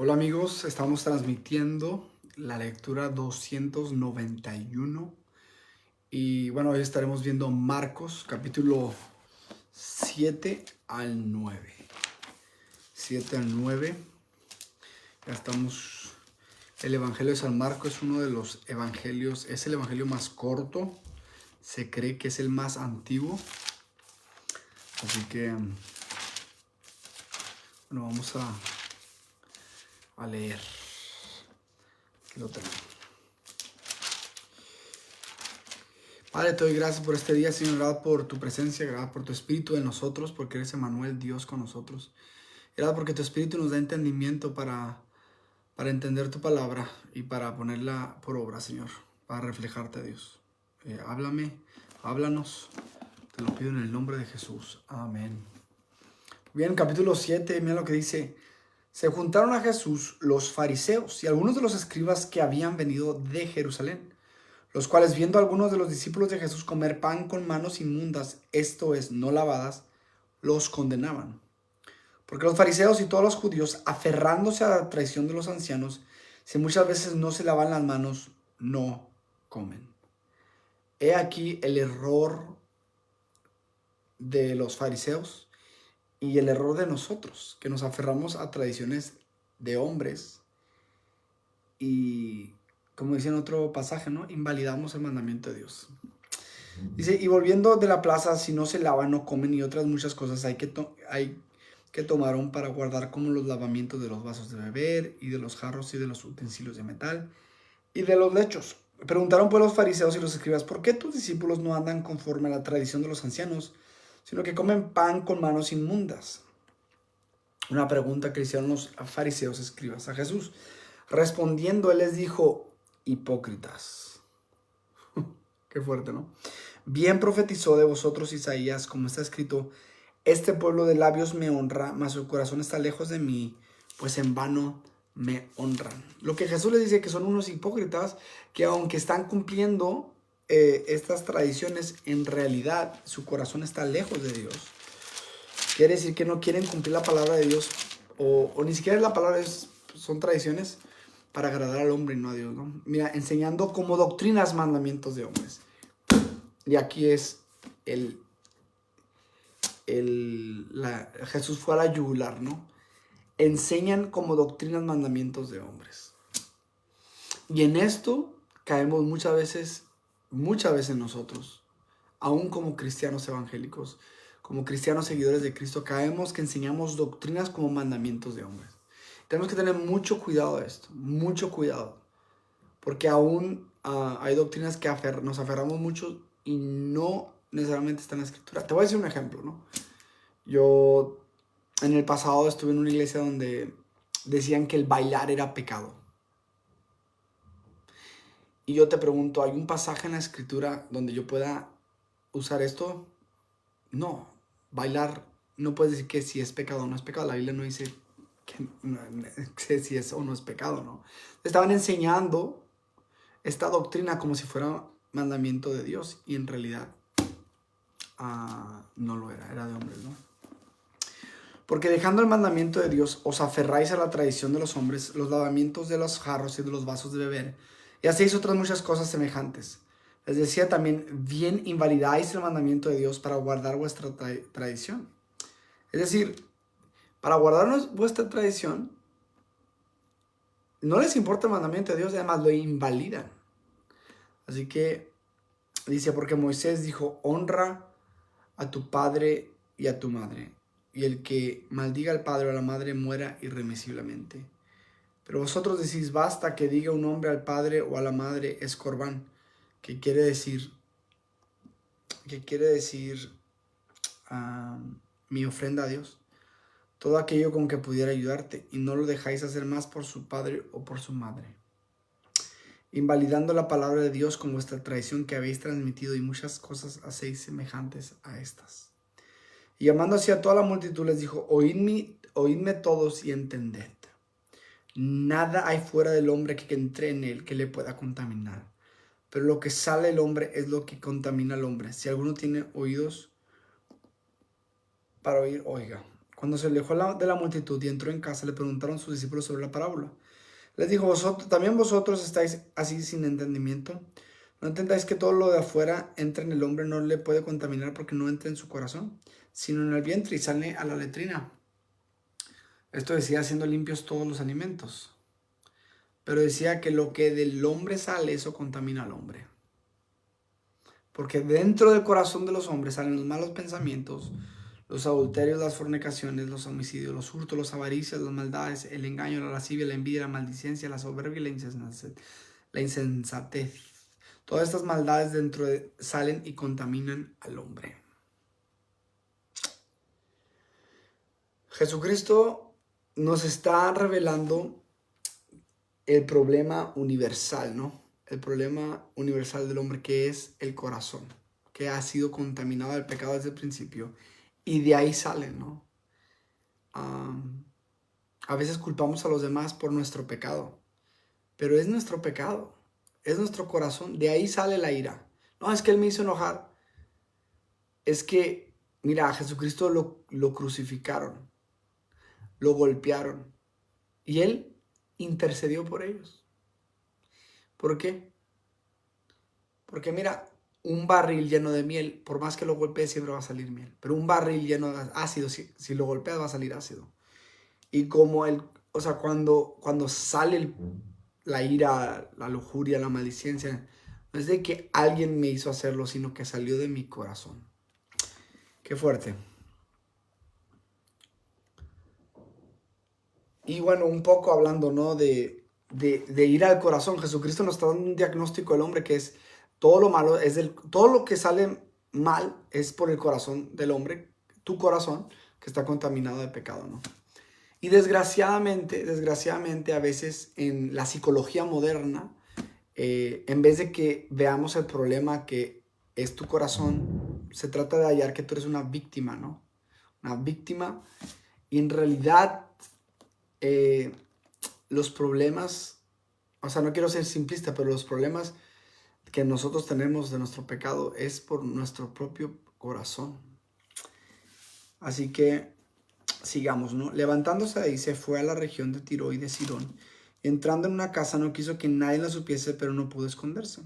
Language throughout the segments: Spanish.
Hola amigos, estamos transmitiendo la lectura 291 y bueno, hoy estaremos viendo Marcos capítulo 7 al 9. 7 al 9, ya estamos. El Evangelio de San Marcos es uno de los evangelios, es el evangelio más corto, se cree que es el más antiguo, así que bueno, vamos a leer. Aquí lo tenemos. Padre, te doy gracias por este día, Señor, gracias por tu presencia, gracias por tu Espíritu en nosotros, porque eres Emmanuel, Dios con nosotros. Gracias porque tu Espíritu nos da entendimiento para entender tu palabra y para ponerla por obra, Señor, para reflejarte a Dios. Háblanos, te lo pido en el nombre de Jesús. Amén. Bien, capítulo 7, mira lo que dice. Se juntaron a Jesús los fariseos y algunos de los escribas que habían venido de Jerusalén, los cuales viendo a algunos de los discípulos de Jesús comer pan con manos inmundas, esto es, no lavadas, los condenaban. Porque los fariseos y todos los judíos, aferrándose a la tradición de los ancianos, si muchas veces no se lavan las manos, no comen. He aquí el error de los fariseos y el error de nosotros, que nos aferramos a tradiciones de hombres y, como dice en otro pasaje, ¿no?, invalidamos el mandamiento de Dios. Dice, y volviendo de la plaza, si no se lavan, no comen, y otras muchas cosas hay que tomaron para guardar, como los lavamientos de los vasos de beber, y de los jarros, y de los utensilios de metal, y de los lechos. Preguntaron pues los fariseos y los escribas, ¿por qué tus discípulos no andan conforme a la tradición de los ancianos, sino que comen pan con manos inmundas? Una pregunta que le hicieron los fariseos escribas a Jesús. Respondiendo, él les dijo, hipócritas. Qué fuerte, ¿no? Bien profetizó de vosotros Isaías, como está escrito, este pueblo de labios me honra, mas su corazón está lejos de mí, pues en vano me honran. Lo que Jesús les dice que son unos hipócritas que aunque están cumpliendo estas tradiciones, en realidad su corazón está lejos de Dios. Quiere decir que no quieren cumplir la palabra de Dios, o ni siquiera la palabra son tradiciones para agradar al hombre y no a Dios, ¿no? Mira, enseñando como doctrinas mandamientos de hombres. Y aquí es Jesús fue a la yugular, ¿no? Enseñan como doctrinas mandamientos de hombres. Y en esto caemos muchas veces nosotros, aún como cristianos evangélicos, como cristianos seguidores de Cristo, caemos que enseñamos doctrinas como mandamientos de hombres. Tenemos que tener mucho cuidado de esto, mucho cuidado, porque aún hay doctrinas que nos aferramos mucho y no necesariamente están en la Escritura. Te voy a decir un ejemplo, ¿no? Yo en el pasado estuve en una iglesia donde decían que el bailar era pecado. Y yo te pregunto, ¿hay un pasaje en la Escritura donde yo pueda usar esto? No. Bailar, no puedes decir que si es pecado o no es pecado. La Biblia no dice que si es o no es pecado, ¿no? Estaban enseñando esta doctrina como si fuera mandamiento de Dios y en realidad no lo era, era de hombres, ¿no? Porque dejando el mandamiento de Dios, os aferráis a la tradición de los hombres, los lavamientos de los jarros y de los vasos de beber, y hacéis otras muchas cosas semejantes. Les decía también, bien invalidáis el mandamiento de Dios para guardar vuestra tradición. Es decir, para guardar vuestra tradición, no les importa el mandamiento de Dios, además lo invalidan. Así que dice, porque Moisés dijo, honra a tu padre y a tu madre, y el que maldiga al padre o a la madre muera irremisiblemente. Pero vosotros decís, basta que diga un hombre al padre o a la madre es corbán, que quiere decir mi ofrenda a Dios, todo aquello con que pudiera ayudarte, y no lo dejáis hacer más por su padre o por su madre, invalidando la palabra de Dios con vuestra tradición que habéis transmitido, y muchas cosas hacéis semejantes a estas. Y llamando así a toda la multitud les dijo, oídme todos y entended. Nada hay fuera del hombre que entre en él que le pueda contaminar, pero lo que sale del hombre es lo que contamina al hombre. Si alguno tiene oídos para oír, oiga. Cuando se alejó de la multitud y entró en casa, le preguntaron sus discípulos sobre la parábola. Les dijo, ¿también vosotros estáis así sin entendimiento? ¿No entendáis que todo lo de afuera entra en el hombre, no le puede contaminar porque no entra en su corazón, sino en el vientre y sale a la letrina? Esto decía haciendo limpios todos los alimentos. Pero decía que lo que del hombre sale, eso contamina al hombre. Porque dentro del corazón de los hombres salen los malos pensamientos, los adulterios, las fornicaciones, los homicidios, los hurtos, las avaricias, las maldades, el engaño, la lascivia, la envidia, la maldicencia, la soberbia y la insensatez. Todas estas maldades salen y contaminan al hombre. Jesucristo nos está revelando el problema universal, ¿no? El problema universal del hombre, que es el corazón, que ha sido contaminado del pecado desde el principio, y de ahí sale, ¿no? A veces culpamos a los demás por nuestro pecado, pero es nuestro pecado, es nuestro corazón, de ahí sale la ira. No, es que Él me hizo enojar. Es que, mira, a Jesucristo lo crucificaron, lo golpearon, y Él intercedió por ellos. ¿Por qué? Porque mira, un barril lleno de miel, por más que lo golpees, siempre va a salir miel. Pero un barril lleno de ácido, si lo golpeas, va a salir ácido. Y como cuando sale la ira, la lujuria, la maldicencia, no es de que alguien me hizo hacerlo, sino que salió de mi corazón. Qué fuerte. Y bueno, un poco hablando, ¿no? de ir al corazón. Jesucristo nos está dando un diagnóstico del hombre que es todo lo malo, todo lo que sale mal es por el corazón del hombre, tu corazón, que está contaminado de pecado, ¿no? Y desgraciadamente a veces en la psicología moderna, en vez de que veamos el problema que es tu corazón, se trata de hallar que tú eres una víctima, ¿no? Una víctima, y en realidad los problemas, o sea, no quiero ser simplista, pero los problemas que nosotros tenemos de nuestro pecado es por nuestro propio corazón. Así que sigamos, ¿no? Levantándose de ahí, se fue a la región de Tiro y de Sidón. Entrando en una casa, no quiso que nadie la supiese, pero no pudo esconderse.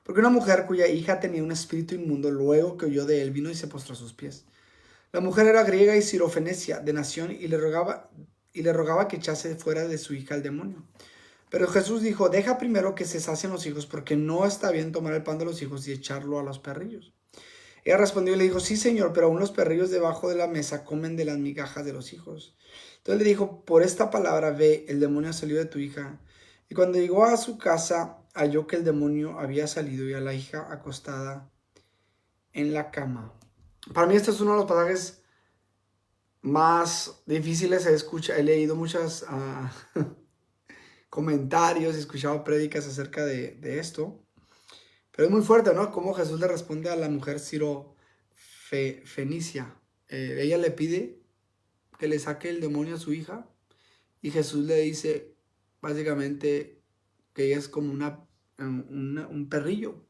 Porque una mujer cuya hija tenía un espíritu inmundo, luego que oyó de él, vino y se postró a sus pies. La mujer era griega y sirofenicia de nación, y le rogaba que echase fuera de su hija el demonio. Pero Jesús dijo, deja primero que se sacien los hijos, porque no está bien tomar el pan de los hijos y echarlo a los perrillos. Ella respondió y le dijo, sí, Señor, pero aún los perrillos debajo de la mesa comen de las migajas de los hijos. Entonces le dijo, por esta palabra, ve, el demonio salió de tu hija. Y cuando llegó a su casa, halló que el demonio había salido y a la hija acostada en la cama. Para mí este es uno de los pasajes más difíciles. He leído muchos comentarios, he escuchado prédicas acerca de esto. Pero es muy fuerte, ¿no? Cómo Jesús le responde a la mujer sirofenicia. Ella le pide que le saque el demonio a su hija. Y Jesús le dice, básicamente, que ella es como un perrillo.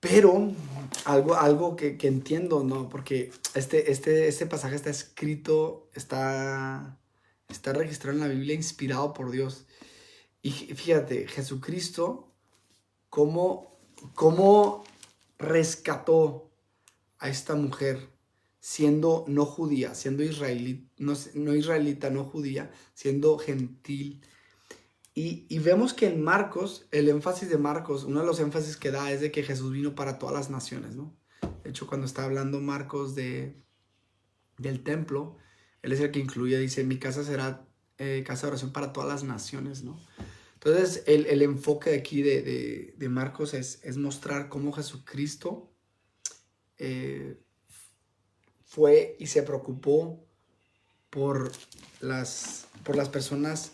Pero algo que entiendo, ¿no? Porque este pasaje está escrito, está registrado en la Biblia, inspirado por Dios. Y fíjate, Jesucristo, cómo rescató a esta mujer siendo no judía, siendo israelita, no israelita, no judía, siendo gentil. Y vemos que en Marcos, el énfasis de Marcos, uno de los énfasis que da es de que Jesús vino para todas las naciones, ¿no? De hecho, cuando está hablando Marcos del templo, él es el que incluye, dice, mi casa será casa de oración para todas las naciones, ¿no? Entonces, el enfoque de aquí de Marcos es mostrar cómo Jesucristo fue y se preocupó por las personas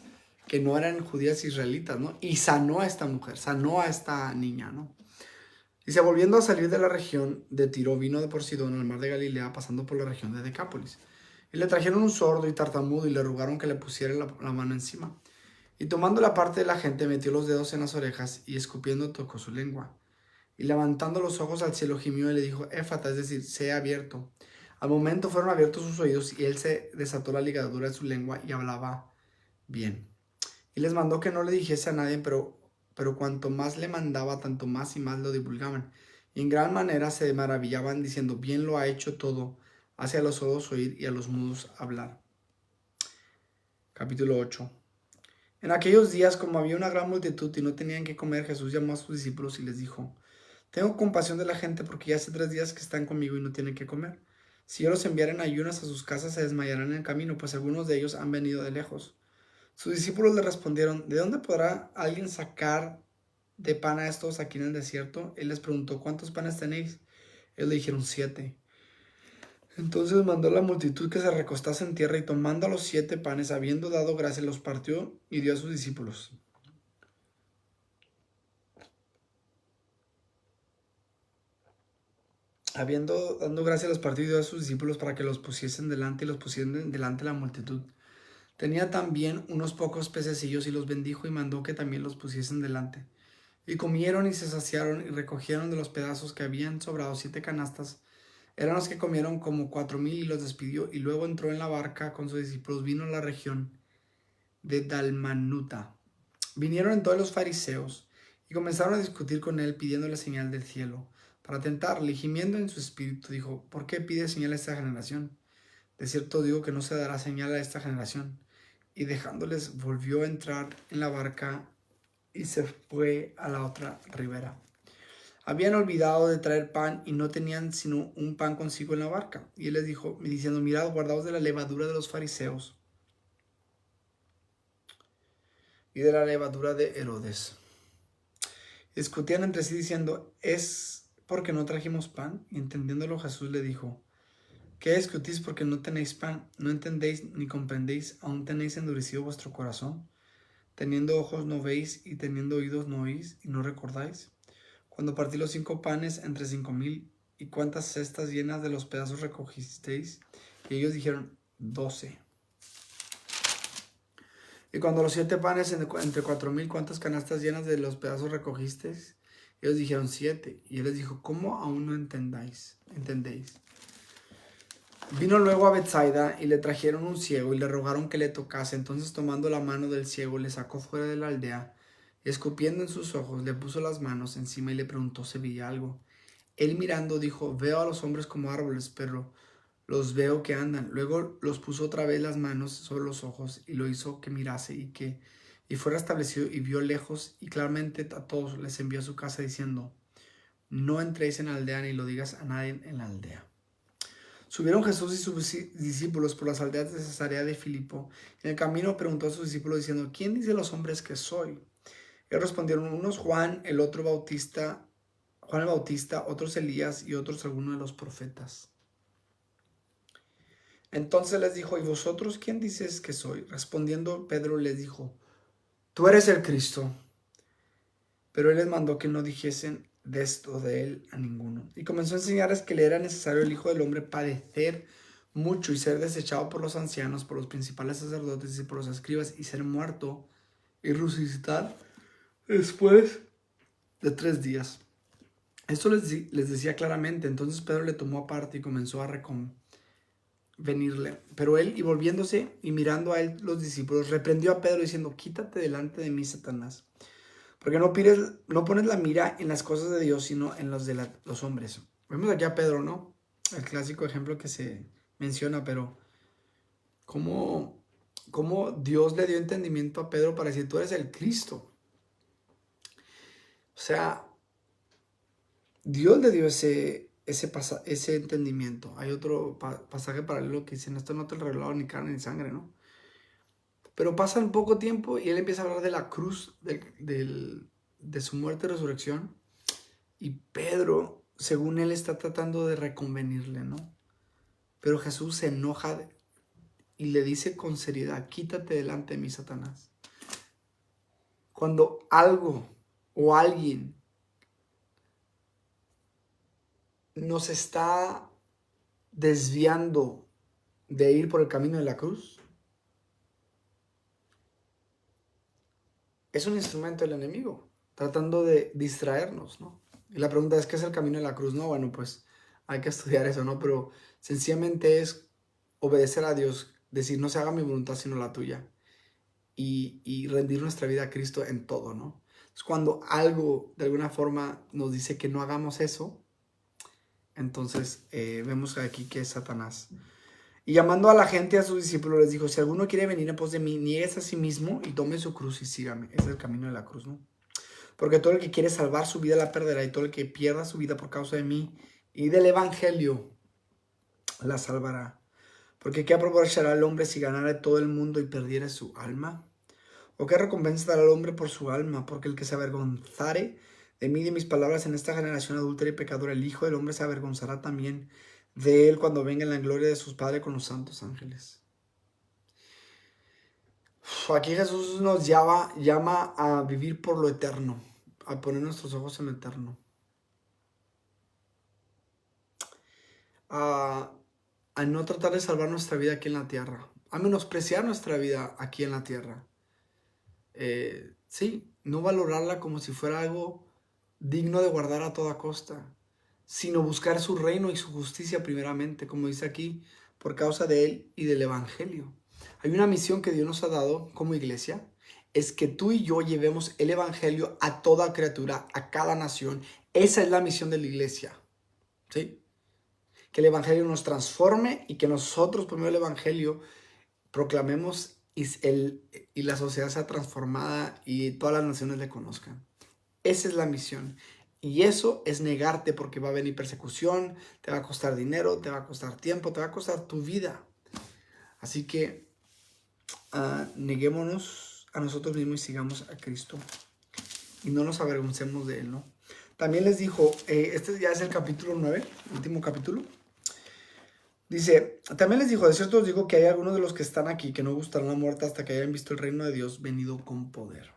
que no eran judías israelitas, ¿no? Y sanó a esta mujer, sanó a esta niña, ¿no? Dice, volviendo a salir de la región de Tiro, vino de por Sidón al mar de Galilea, pasando por la región de Decápolis. Y le trajeron un sordo y tartamudo y le rogaron que le pusiera la mano encima. Y tomando la parte de la gente, metió los dedos en las orejas y escupiendo tocó su lengua. Y levantando los ojos al cielo gimió y le dijo, Éfata, es decir, sea abierto. Al momento fueron abiertos sus oídos y él se desató la ligadura de su lengua y hablaba bien. Y les mandó que no le dijese a nadie, pero cuanto más le mandaba, tanto más y más lo divulgaban. Y en gran manera se maravillaban diciendo, bien lo ha hecho todo, hace a los sordos oír y a los mudos hablar. Capítulo 8. En aquellos días, como había una gran multitud y no tenían que comer, Jesús llamó a sus discípulos y les dijo, tengo compasión de la gente porque ya hace 3 días que están conmigo y no tienen que comer. Si yo los enviara en ayunas a sus casas, se desmayarán en el camino, pues algunos de ellos han venido de lejos. Sus discípulos le respondieron, ¿de dónde podrá alguien sacar de pan a estos aquí en el desierto? Él les preguntó, ¿cuántos panes tenéis? Ellos le dijeron, 7. Entonces mandó a la multitud que se recostase en tierra y tomando los 7 panes, habiendo dado gracias, los partió y dio a sus discípulos. Habiendo dado gracias, los partió y dio a sus discípulos para que los pusiesen delante y los pusiesen delante de la multitud. Tenía también unos pocos pececillos y los bendijo y mandó que también los pusiesen delante. Y comieron y se saciaron y recogieron de los pedazos que habían sobrado 7 canastas. Eran los que comieron como 4,000 y los despidió. Y luego entró en la barca con sus discípulos, vino a la región de Dalmanuta. Vinieron entonces los fariseos y comenzaron a discutir con él pidiéndole señal del cielo para tentarle. Y gimiendo en su espíritu dijo, ¿por qué pide señal a esta generación? De cierto digo que no se dará señal a esta generación. Y dejándoles volvió a entrar en la barca y se fue a la otra ribera. Habían olvidado de traer pan y no tenían sino un pan consigo en la barca. Y él les dijo, diciendo, mirad, guardaos de la levadura de los fariseos y de la levadura de Herodes. Discutían entre sí diciendo, ¿es porque no trajimos pan? Y entendiéndolo Jesús le dijo, ¿qué discutís porque no tenéis pan? ¿No entendéis ni comprendéis? ¿Aún tenéis endurecido vuestro corazón? Teniendo ojos no veis y teniendo oídos no oís y no recordáis. Cuando partí los 5 panes entre 5,000, ¿y cuántas cestas llenas de los pedazos recogisteis? Y ellos dijeron, 12. Y cuando los 7 panes entre 4,000, ¿cuántas canastas llenas de los pedazos recogisteis? Ellos dijeron, 7. Y él les dijo, ¿cómo aún no entendéis? Vino luego a Betsaida y le trajeron un ciego y le rogaron que le tocase. Entonces tomando la mano del ciego le sacó fuera de la aldea. Escupiendo en sus ojos, le puso las manos encima y le preguntó si veía algo. Él mirando dijo, veo a los hombres como árboles, pero los veo que andan. Luego los puso otra vez las manos sobre los ojos y lo hizo que mirase y fue restablecido y vio lejos y claramente a todos les envió a su casa diciendo, no entréis en la aldea ni lo digas a nadie en la aldea. Subieron Jesús y sus discípulos por las aldeas de Cesarea de Filipo. En el camino preguntó a sus discípulos diciendo, ¿quién dice los hombres que soy? Ellos respondieron, unos Juan, el otro Juan el Bautista, otros Elías y otros algunos de los profetas. Entonces les dijo, ¿y vosotros quién dices que soy? Respondiendo Pedro les dijo, tú eres el Cristo. Pero él les mandó que no dijesen de esto de él a ninguno. Y comenzó a enseñarles que le era necesario el Hijo del Hombre padecer mucho y ser desechado por los ancianos, por los principales sacerdotes y por los escribas y ser muerto y resucitar después de 3 días. Esto les decía claramente. Entonces Pedro le tomó aparte y comenzó a reconvenirle. Pero él, y volviéndose y mirando a él los discípulos, reprendió a Pedro diciendo, quítate delante de mí, Satanás, porque no pones la mira en las cosas de Dios, sino en los de los hombres. Vemos aquí a Pedro, ¿no? El clásico ejemplo que se menciona, pero cómo Dios le dio entendimiento a Pedro para decir, tú eres el Cristo. O sea, Dios le dio ese entendimiento. Hay otro pasaje paralelo que dice, esto no te lo revelado ni carne ni sangre, ¿no? Pero pasa un poco tiempo y él empieza a hablar de la cruz, de su muerte y resurrección. Y Pedro, según él, está tratando de reconvenirle, ¿no? Pero Jesús se enoja y le dice con seriedad, quítate delante de mí, Satanás. Cuando algo o alguien nos está desviando de ir por el camino de la cruz, es un instrumento del enemigo, tratando de distraernos, ¿no? Y la pregunta es, ¿qué es el camino de la cruz? No, bueno, pues hay que estudiar eso, ¿no? Pero Sencillamente es obedecer a Dios, decir no se haga mi voluntad sino la tuya. Y rendir nuestra vida a Cristo en todo, ¿no? Es cuando algo de alguna forma nos dice que no hagamos eso, entonces vemos aquí que es Satanás. Y llamando a la gente, a sus discípulos, les dijo, si alguno quiere venir en pos de mí, nieguese a sí mismo y tome su cruz y sígame. Ese es el camino de la cruz, ¿no? Porque todo el que quiere salvar su vida la perderá, y todo el que pierda su vida por causa de mí y del evangelio la salvará. Porque ¿qué aprovechará el hombre si ganara todo el mundo y perdiera su alma? ¿O qué recompensa dará al hombre por su alma? Porque el que se avergonzare de mí y de mis palabras en esta generación adúltera y pecadora, el Hijo del Hombre se avergonzará también de él cuando venga en la gloria de sus padres con los santos ángeles. Aquí Jesús nos llama a vivir por lo eterno, a poner nuestros ojos en lo eterno, a, a no tratar de salvar nuestra vida aquí en la tierra, a menospreciar nuestra vida aquí en la tierra. Sí, no valorarla como si fuera algo digno de guardar a toda costa, sino buscar su reino y su justicia primeramente, como dice aquí, por causa de él y del evangelio. Hay una misión que Dios nos ha dado como iglesia, es que tú y yo llevemos el evangelio a toda criatura, a cada nación. Esa es la misión de la iglesia, ¿sí? Que el evangelio nos transforme y que nosotros, por medio del evangelio, proclamemos y la sociedad sea transformada y todas las naciones le conozcan. Esa es la misión. Y eso es negarte, porque va a venir persecución, te va a costar dinero, te va a costar tiempo, te va a costar tu vida. Así que neguémonos a nosotros mismos y sigamos a Cristo. Y no nos avergoncemos de Él, ¿no? También les dijo, este ya es el capítulo 9, último capítulo. Dice, también les dijo, de cierto os digo que hay algunos de los que están aquí que no gustarán la muerte hasta que hayan visto el reino de Dios venido con poder.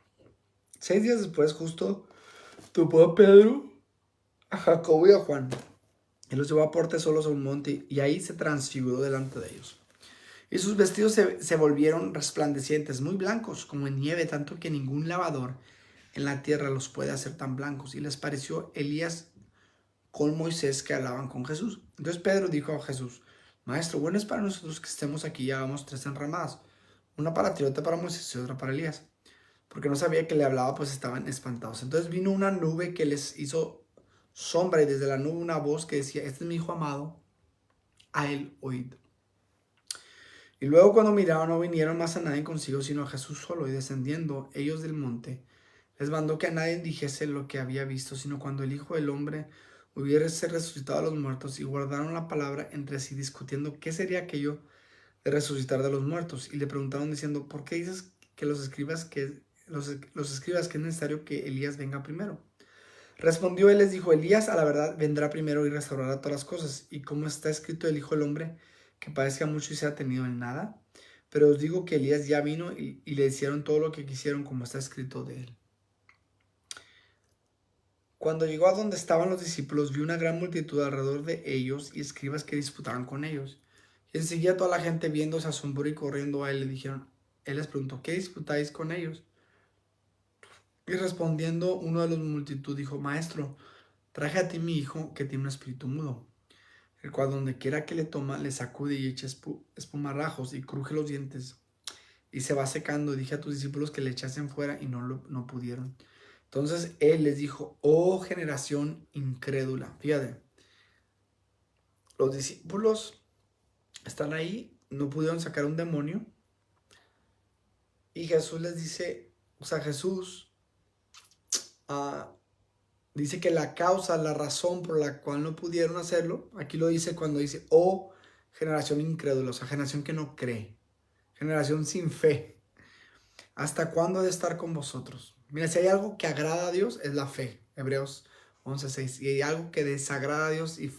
6 días después, justo topó a Pedro, a Jacobo y a Juan. Él los llevó aparte solos a un monte y ahí se transfiguró delante de ellos. Y sus vestidos se volvieron resplandecientes, muy blancos como en nieve, tanto que ningún lavador en la tierra los puede hacer tan blancos. Y les pareció Elías con Moisés que hablaban con Jesús. Entonces Pedro dijo a Jesús, Maestro, bueno es para nosotros que estemos aquí y hagamos 3 enramadas, una para ti, otra para Moisés y otra para Elías. Porque no sabía que le hablaba, pues estaban espantados. Entonces vino una nube que les hizo sombra, y desde la nube una voz que decía, este es mi hijo amado, a él oíd. Y luego cuando miraron no vinieron más a nadie consigo, sino a Jesús solo, y descendiendo ellos del monte, les mandó que a nadie dijese lo que había visto, sino cuando el Hijo del Hombre hubiese resucitado a los muertos. Y guardaron la palabra entre sí, discutiendo qué sería aquello de resucitar de los muertos. Y le preguntaron diciendo, ¿por qué dices que los escribas que es necesario que Elías venga primero? Respondió él, les dijo, Elías a la verdad vendrá primero y restaurará todas las cosas. Y como está escrito el Hijo del Hombre, que padezca mucho y sea tenido en nada. Pero os digo que Elías ya vino y le hicieron todo lo que quisieron, como está escrito de él. Cuando llegó a donde estaban los discípulos, vio una gran multitud alrededor de ellos y escribas que disputaban con ellos. Y enseguida toda la gente, viendo, se asombró y corriendo a él le dijeron, él les preguntó, ¿qué disputáis con ellos? Y respondiendo uno de la multitud dijo, Maestro, traje a ti mi hijo que tiene un espíritu mudo, el cual donde quiera que le toma, le sacude y echa espumarajos y cruje los dientes y se va secando. Y dije a tus discípulos que le echasen fuera y no pudieron. Entonces él les dijo, oh generación incrédula. Fíjate, los discípulos están ahí, no pudieron sacar un demonio. Y Jesús les dice, o sea, Jesús dice que la causa, la razón por la cual no pudieron hacerlo, aquí lo dice cuando dice, oh generación incrédula, o sea, generación que no cree, generación sin fe. ¿Hasta cuándo he de estar con vosotros? Mira, si hay algo que agrada a Dios, es la fe. Hebreos 11:6. Y hay algo que desagrada a Dios y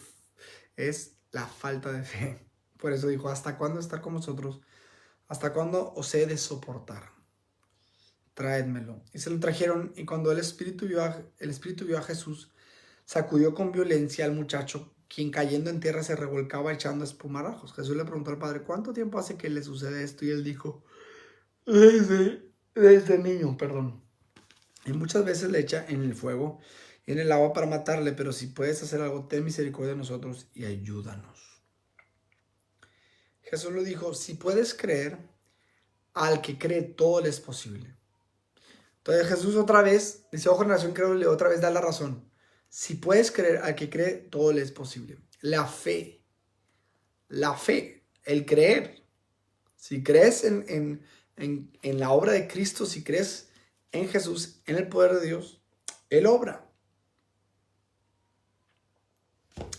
es la falta de fe. Por eso dijo, ¿hasta cuándo estar con vosotros? ¿Hasta cuándo os he de soportar? Traédmelo. Y se lo trajeron, y cuando el espíritu vio a Jesús, sacudió con violencia al muchacho, quien cayendo en tierra se revolcaba echando espumarajos. Jesús le preguntó al padre, ¿cuánto tiempo hace que le sucede esto? Y él dijo, desde niño, perdón. Y muchas veces le echa en el fuego y en el agua para matarle, pero si puedes hacer algo, ten misericordia de nosotros y ayúdanos. Jesús lo dijo, si puedes creer, al que cree todo le es posible. Entonces Jesús otra vez, dice, oh generación incrédula, otra vez da la razón. Si puedes creer, al que cree todo le es posible. La fe, el creer. Si crees en la obra de Cristo, si crees en Jesús, en el poder de Dios, Él obra.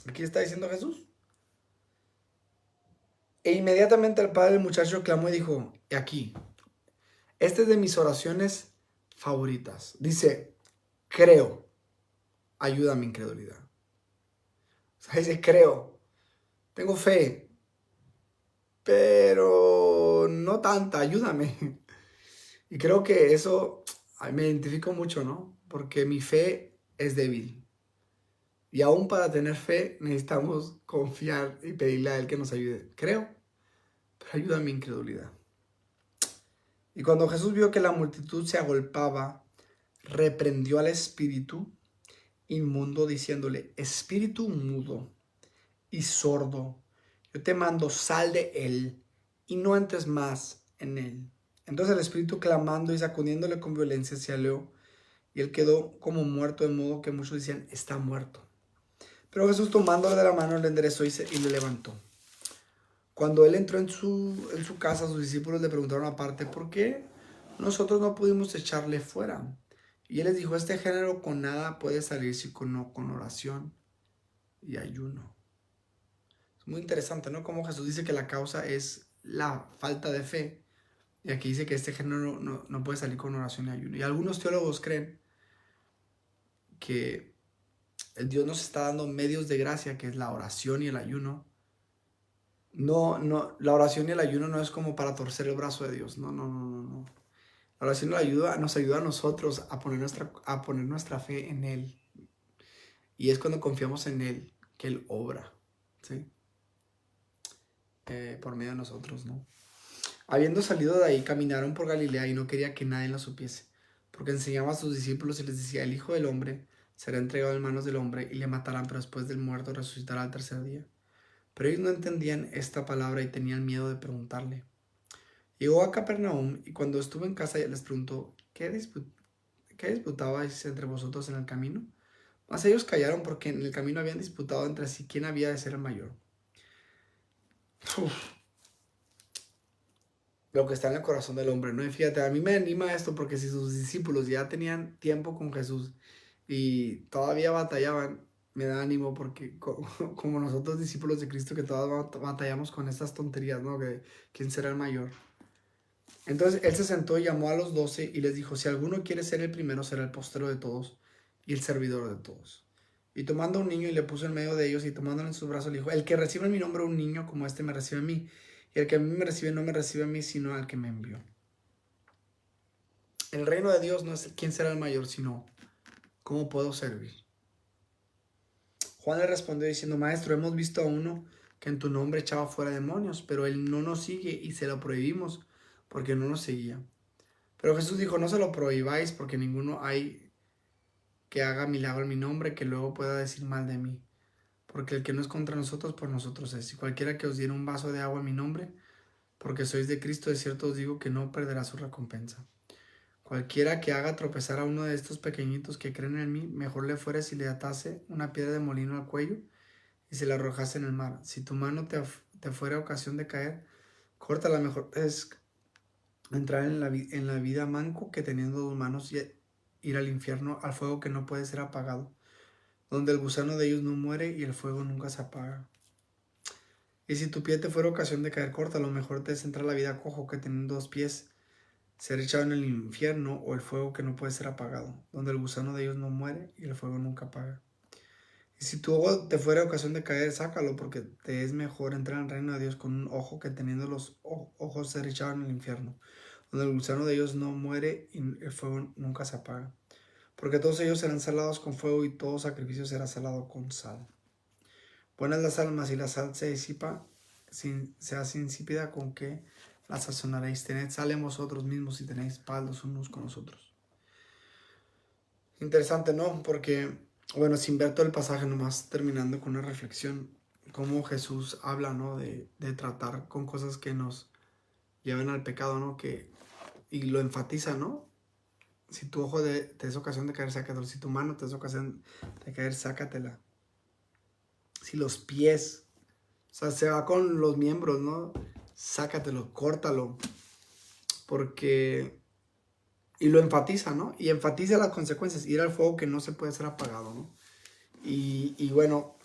Aquí está diciendo Jesús. E inmediatamente el padre del muchacho clamó y dijo, aquí, esta es de mis oraciones favoritas. Dice, creo, ayuda a mi incredulidad. O sea, dice, creo, tengo fe, pero no tanta, ayúdame. Y creo que eso me identifico mucho, ¿no? Porque mi fe es débil. Y aún para tener fe necesitamos confiar y pedirle a Él que nos ayude. Creo, pero ayuda a mi incredulidad. Y cuando Jesús vio que la multitud se agolpaba, reprendió al espíritu inmundo diciéndole, espíritu mudo y sordo, yo te mando, sal de él y no entres más en él. Entonces el espíritu, clamando y sacudiéndole con violencia, se alejó y él quedó como muerto, de modo que muchos decían, está muerto. Pero Jesús, tomándole de la mano, le enderezó y le levantó. Cuando él entró en su casa, sus discípulos le preguntaron aparte, ¿por qué nosotros no pudimos echarle fuera? Y él les dijo, este género con nada puede salir sino con oración y ayuno. Es muy interesante, ¿no? Como Jesús dice que la causa es la falta de fe. Y aquí dice que este género no puede salir con oración y ayuno. Y algunos teólogos creen que el Dios nos está dando medios de gracia, que es la oración y el ayuno. No, la oración y el ayuno no es como para torcer el brazo de Dios. No. La oración nos ayuda a nosotros a poner nuestra fe en Él. Y es cuando confiamos en Él que Él obra, ¿sí? Por medio de nosotros, ¿no? Habiendo salido de ahí, caminaron por Galilea y no quería que nadie lo supiese, porque enseñaba a sus discípulos y les decía, el Hijo del Hombre será entregado en manos del hombre y le matarán, pero después del muerto resucitará al tercer día. Pero ellos no entendían esta palabra y tenían miedo de preguntarle. Llegó a Capernaum y cuando estuvo en casa les preguntó, ¿qué disputabais entre vosotros en el camino? Mas ellos callaron porque en el camino habían disputado entre sí quién había de ser el mayor. Uf, lo que está en el corazón del hombre, ¿no? Y fíjate, a mí me anima esto porque si sus discípulos ya tenían tiempo con Jesús y todavía batallaban, me da ánimo porque como nosotros discípulos de Cristo que todos batallamos con estas tonterías, ¿no? Que quién será el mayor. Entonces él se sentó y llamó a los 12 y les dijo, si alguno quiere ser el primero, será el postero de todos y el servidor de todos. Y tomando a un niño y le puso en medio de ellos y tomándolo en sus brazos le dijo, el que recibe en mi nombre un niño como este me recibe a mí, y el que a mí me recibe no me recibe a mí, sino al que me envió. El reino de Dios no es quién será el mayor, sino cómo puedo servir. Juan le respondió diciendo, maestro, hemos visto a uno que en tu nombre echaba fuera demonios, pero él no nos sigue y se lo prohibimos porque no nos seguía. Pero Jesús dijo, no se lo prohibáis porque ninguno hay que haga milagro en mi nombre que luego pueda decir mal de mí. Porque el que no es contra nosotros, por nosotros es. Y cualquiera que os diera un vaso de agua en mi nombre, porque sois de Cristo, de cierto os digo que no perderá su recompensa. Cualquiera que haga tropezar a uno de estos pequeñitos que creen en mí, mejor le fuera si le atase una piedra de molino al cuello y se la arrojase en el mar. Si tu mano te fuera ocasión de caer, córtala, mejor es entrar en la vida manco que teniendo dos manos y ir al infierno, al fuego que no puede ser apagado, donde el gusano de ellos no muere y el fuego nunca se apaga. Y si tu pie te fuera ocasión de caer, corta, lo mejor te es entrar a la vida cojo que teniendo dos pies, ser echado en el infierno o el fuego que no puede ser apagado, donde el gusano de ellos no muere y el fuego nunca apaga. Y si tu ojo te fuera ocasión de caer, sácalo, porque te es mejor entrar en el reino de Dios con un ojo que teniendo los ojos ser echado en el infierno, donde el gusano de ellos no muere y el fuego nunca se apaga. Porque todos ellos serán salados con fuego y todo sacrificio será salado con sal. Buena es la sal, mas si la sal se disipa, se hace insípida, ¿con qué la sazonaréis? Tened sal en vosotros mismos y tenéis paz los unos con los otros. Interesante, ¿no? Porque, bueno, sin ver todo el pasaje, nomás terminando con una reflexión. cómo Jesús habla, ¿no? De tratar con cosas que nos llevan al pecado, ¿no? Y lo enfatiza, ¿no? Si tu ojo te es ocasión de caer, sácatelo. Si tu mano te es ocasión de caer, sácatela. Si los pies, o sea, se va con los miembros, ¿no? Sácatelo, córtalo. Porque, y lo enfatiza, ¿no? Y enfatiza las consecuencias. Ir al fuego que no se puede ser apagado, ¿no? Y bueno,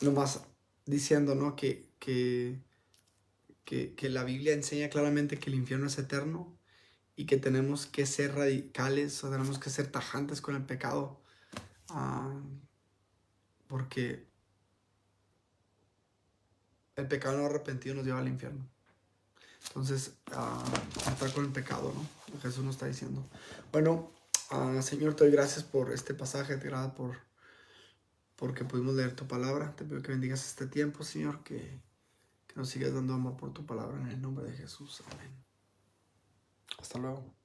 nomás diciendo, ¿no? Que la Biblia enseña claramente que el infierno es eterno y que tenemos que ser radicales o tenemos que ser tajantes con el pecado, porque el pecado no arrepentido nos lleva al infierno. Entonces, tratar con el pecado, ¿no? Jesús nos está diciendo. Bueno, Señor, te doy gracias por este pasaje, te agradezco porque pudimos leer tu palabra. Te pido que bendigas este tiempo, Señor, que nos sigas dando amor por tu palabra en el nombre de Jesús. Amén. Hasta luego.